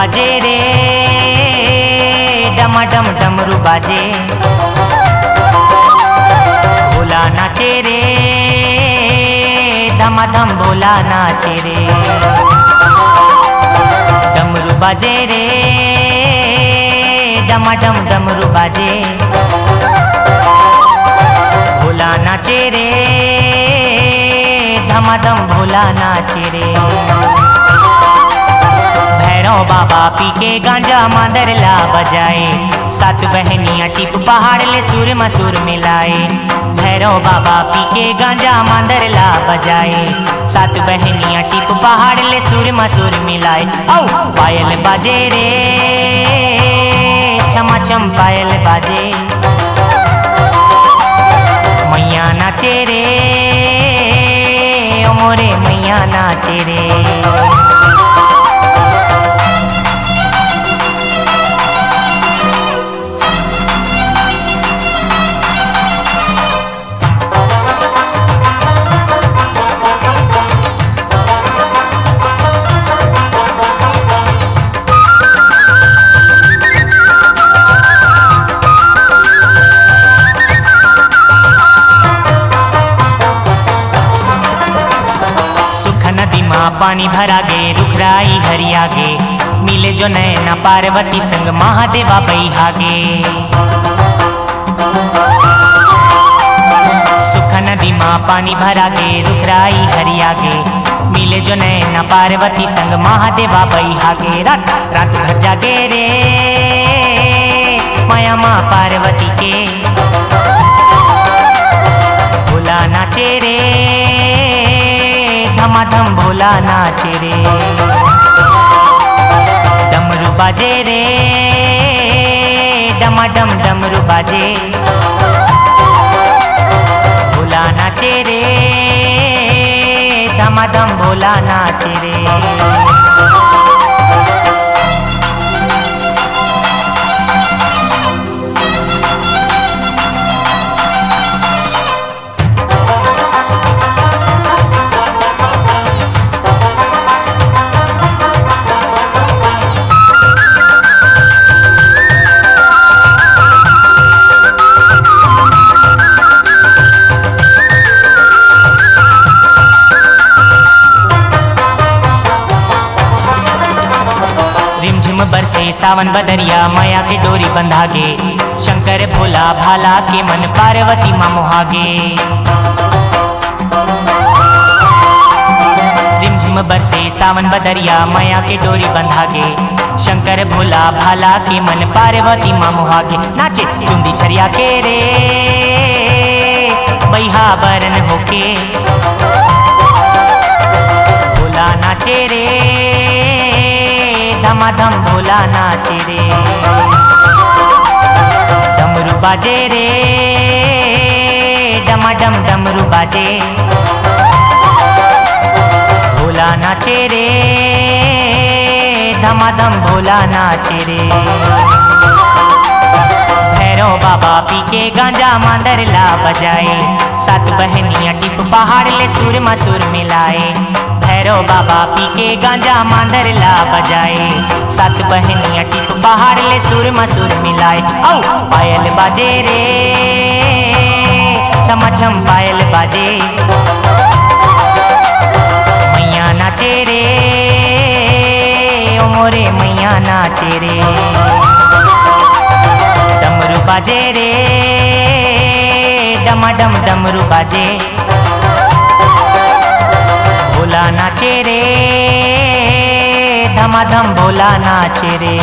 बाजे रे डमाडम डमरू बाजे, भोला नाचे रे धमाधम भोला नाचे रे। डमरू बाजे रे डमाडम डमरू बाजे, भोला नाचे रे धमाधम भोला नाचे रे। भैरव बाबा पी के गांजा मांदरला बजाए, सात बहनियां टिप पहाड़ ले सुर मसूर मिलाए। भैरव बाबा पी के गांजा मांदरला बजाए, सात बहनियां टिप पहाड़ ले सुर मसूर मिलाए। औ पायल बाजे रे छमा छम पायल बाजे, मैया नाचे रे ओ मोरे मैया नाचे रे। पानी भरा गे रुखराई हरिया गे, मिले जो नैना पार्वती संग महादेवा बैहागे। सुख नदी माँ पानी भरा गे रुखराई हरिया गे, मिले जो नैना पार्वती संग महादेवा बैहागे। रात रात भर जागे रे माया माँ पार्वती के, भोला नाचे रे धमाधम भोला नाचे रे। डमरू बाजे रे डमाडम डमरू बाजे, भोला नाचे रे धमाधम भोला नाचे रे। बरसे सावन बदरिया माया के डोरी बंधागे, शंकर भोला भाला के मन पार्वती माँ मोहागे। रिमझिम बरसे सावन बदरिया माया के डोरी बंधागे, शंकर भोला भाला के मन पार्वती माँ मोहागे। नाचे चुंदी छरिया के रे बैहा बरन होके, भोला नाचे रे धमाधम भोला नाचे रे। डमरू बाजे रे डमाडम डमरू बाजे, भोला नाचे रे धमाधम भोला नाचे रे। भैरव बाबा पी के गांजा मांदरला बजाए, सात बहनियां टिप पहाड़ ले सुर मसूर मिलाए। भैरव बाबा पी के गांजा मांदरला बजाए, सात बहनियां टिप पहाड़ ले सुर मसूर मिलाए। औ पायल बाजे रे छमा छम पायल बाजे, मैया नाचे रे ओ मोरे मैया नाचे रे। डमरू बाजे रे डमाडम डमरू बाजे, भोला नाचे रे धमाधम भोला नाचे रे।